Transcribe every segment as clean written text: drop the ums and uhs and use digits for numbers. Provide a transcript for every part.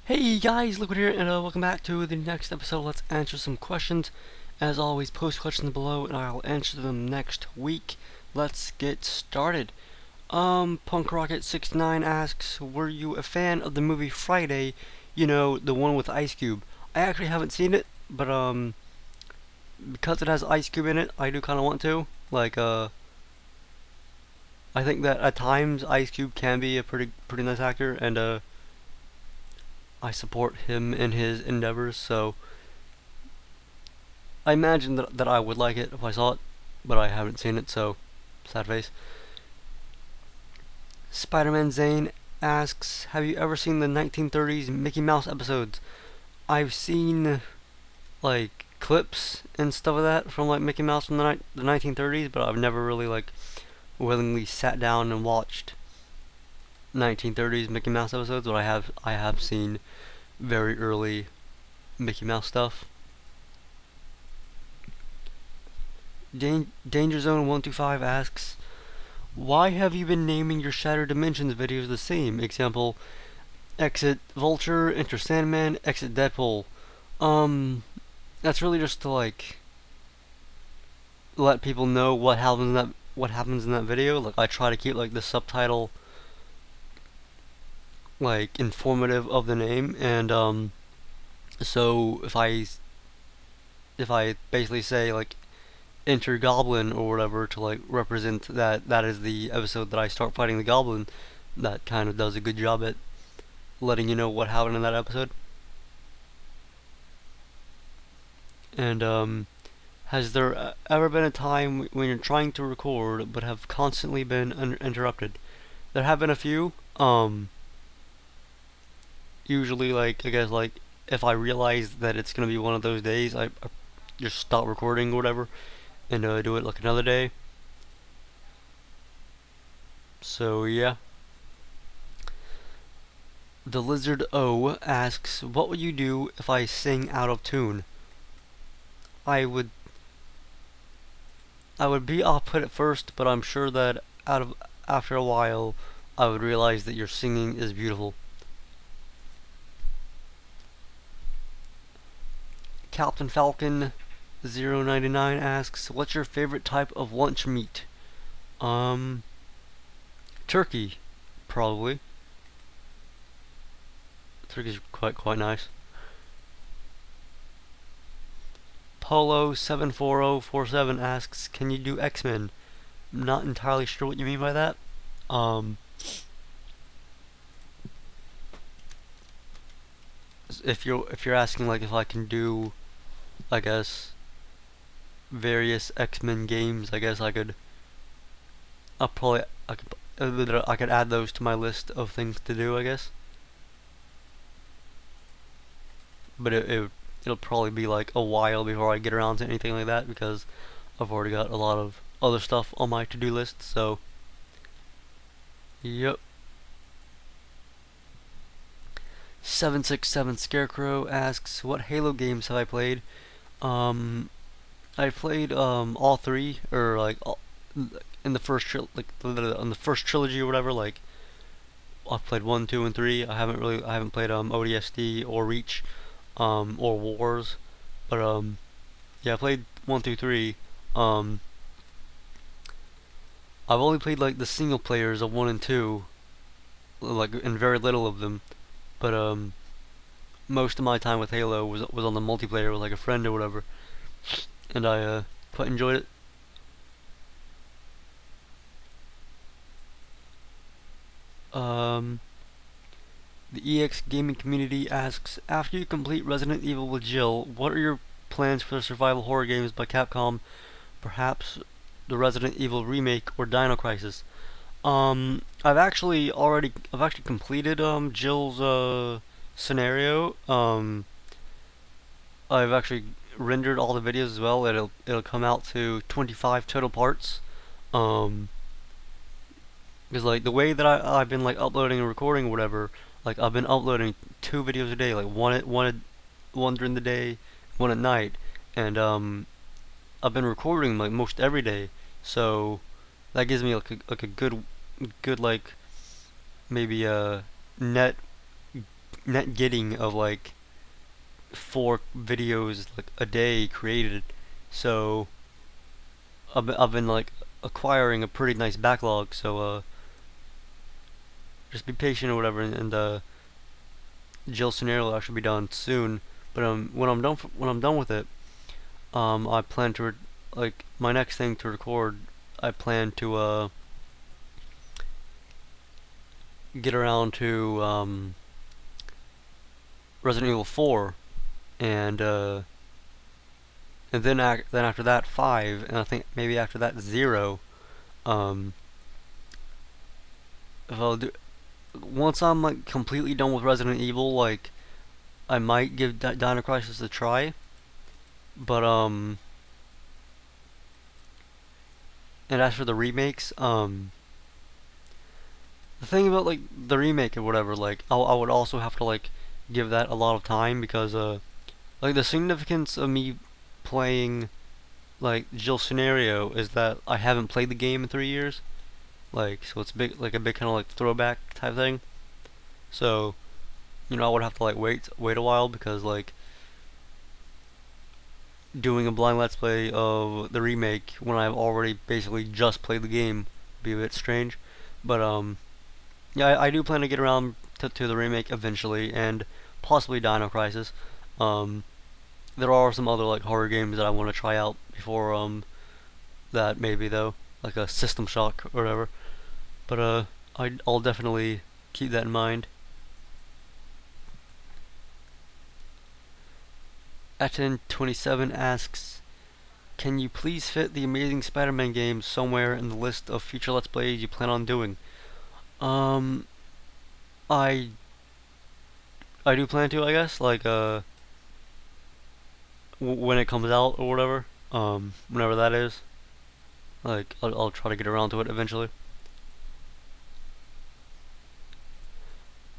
Hey guys, Liquid here, and welcome back to the next episode. Let's answer some questions. As always, post questions below, and I'll answer them next week. Let's get started. Punk Rocket 69 asks, "Were you a fan of the movie Friday? You know, the one with Ice Cube." I actually haven't seen it, but because it has Ice Cube in it, I do kind of want to. I think that at times Ice Cube can be a pretty nice actor, and I support him in his endeavors, so I imagine that I would like it if I saw it, but I haven't seen it, so sad face. SpiderMan Zane asks, "Have you ever seen the 1930s Mickey Mouse episodes?" I've seen like clips and stuff of that from like Mickey Mouse from the 1930s, but I've never really like willingly sat down and watched 1930s Mickey Mouse episodes. But I have seen very early Mickey Mouse stuff. Danger Zone 125 asks, "Why have you been naming your Shattered Dimensions videos the same? Example, Exit Vulture, Enter Sandman, Exit Deadpool." That's really just to like let people know what happens in that video. Like I try to keep like the subtitle like informative of the name, and so if I basically say like Enter Goblin or whatever to like represent that is the episode that I start fighting the Goblin, that kind of does a good job at letting you know what happened in that episode. And has there ever been a time when you're trying to record but have constantly been interrupted? There have been a few. Usually, like I guess like if I realize that it's gonna be one of those days, I just stop recording or whatever, and do it like another day. So yeah. The Lizard O asks, "What would you do if I sing out of tune?" I would I would be off-put at first, but I'm sure that after a while, I would realize that your singing is beautiful. Captain Falcon 099 asks, "What's your favorite type of lunch meat?" Um, Turkey, probably. Turkey's quite nice. Polo 74047 asks, "Can you do X-Men?" Not entirely sure what you mean by that. Um, if you're asking like if I can do, I guess, various X-Men games, I guess I could. I'll probably I could add those to my list of things to do, I guess. But it'll probably be like a while before I get around to anything like that because I've already got a lot of other stuff on my to-do list. So, yep. 767 Scarecrow asks, "What Halo games have I played?" Um, I played all three, or like in the on the first trilogy or whatever. Like I've played 1, 2, and 3. I haven't played ODST or Reach, or Wars, but yeah, I played 1, 2, 3. Um, I've only played like the single players of 1 and 2, like, and very little of them. But most of my time with Halo was on the multiplayer with like a friend or whatever, and I quite enjoyed it. Um, the EX gaming community asks, "After you complete Resident Evil with Jill, what are your plans for the survival horror games by Capcom? Perhaps the Resident Evil remake or Dino Crisis?" I've actually completed Jill's scenario. I've actually rendered all the videos as well. It'll come out to 25 total parts. Um, because like the way that I've been like uploading and recording or whatever, like I've been uploading 2 videos a day, like one during the day, one at night, and I've been recording like most every day. So that gives me like a good like maybe a net net getting of like 4 videos like a day created. So I've been like acquiring a pretty nice backlog. So just be patient or whatever, and Jill scenario will actually be done soon. But when I'm done with it, I plan to like my next thing to record. I plan to get around to Resident Evil 4, and then after that 5, and I think maybe after that 0. Um, if I'll do Once I'm like completely done with Resident Evil, like I might give Dino Crisis a try, but and as for the remakes, the thing about like the remake or whatever, like I would also have to like give that a lot of time because like the significance of me playing like Jill scenario is that I haven't played the game in 3 years, like so it's big like a big kind of like throwback type thing. So I would have to like wait a while because like doing a blind let's play of the remake when I've already basically just played the game would be a bit strange. But yeah, I do plan to get around to the remake eventually, and possibly Dino Crisis. Um, there are some other like horror games that I want to try out before that maybe though, like a System Shock or whatever. But I'll definitely keep that in mind. Aten27 asks, can you please fit the Amazing Spider-Man game somewhere in the list of future Let's Plays you plan on doing? Um, I I do plan to, I guess, like when it comes out or whatever. Whenever that is, like I'll try to get around to it eventually.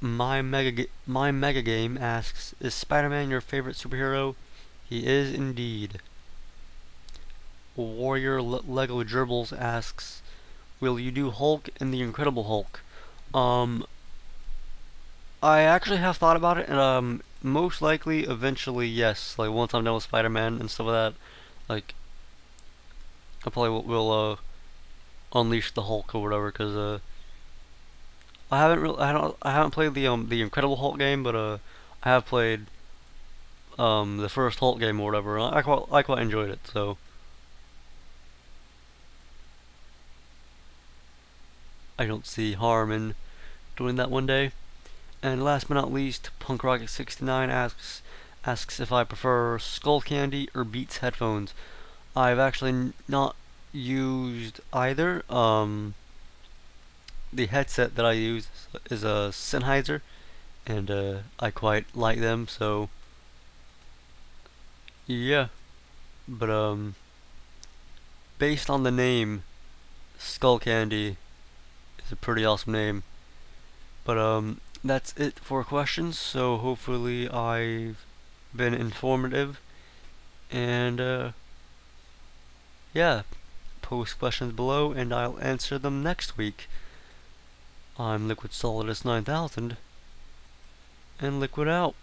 My mega game asks, is Spider-Man your favorite superhero? He is indeed. Warrior Lego Gerbils asks, will you do Hulk and the Incredible Hulk? Um, I actually have thought about it, and most likely, eventually, yes. Like once I'm done with Spider-Man and stuff like that, like I probably will unleash the Hulk or whatever. Cause I haven't played the Incredible Hulk game, but I have played the first Hulk game or whatever. I quite enjoyed it, so. I don't see harm in doing that one day. And last but not least, Punk Rocket 69 asks if I prefer Skull Candy or Beats headphones. I've actually not used either. The headset that I use is a Sennheiser, and I quite like them. So yeah, but based on the name, Skull Candy is a pretty awesome name. But that's it for questions. So hopefully I've been informative, and yeah, post questions below and I'll answer them next week. I'm Liquid Solidus 9000, and Liquid out.